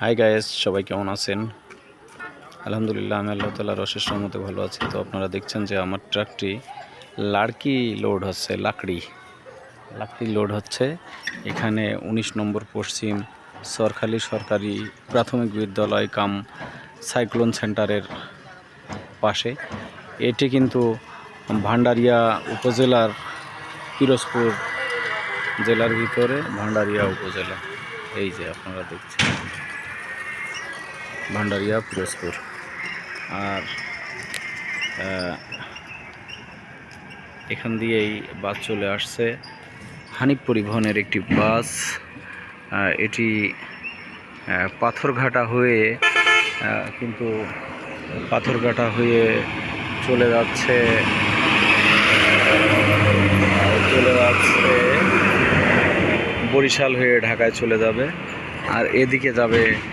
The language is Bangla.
হাই গাইস, সবাই কেমন আছেন? আলহামদুলিল্লাহ, আমি আল্লাহ তাআলার অশেষ রহমতে ভালো আছি। তো আপনারা দেখছেন যে আমার ট্রাকটি লাকড়ি লোড হচ্ছে। লাকড়ি লোড হচ্ছে এখানে ১৯ নম্বর পশ্চিম সরখালী সরকারি প্রাথমিক বিদ্যালয় কাম সাইক্লোন সেন্টারের পাশে। এটি কিন্তু ভান্ডারিয়া উপজেলার পিরোজপুর জেলার ভিতরে ভান্ডারিয়া উপজেলা। এই যে আপনারা দেখছেন ভান্ডারিয়া পিরোজপুর। আর এখান দিয়েই বাস চলে আসছে, হানিফ পরিবহনের একটি বাস। এটি পাথরঘাটা হয়ে কিন্তু পাথরঘাটা হয়ে চলে যাচ্ছে বরিশাল হয়ে ঢাকায় চলে যাবে, আর এদিকে যাবে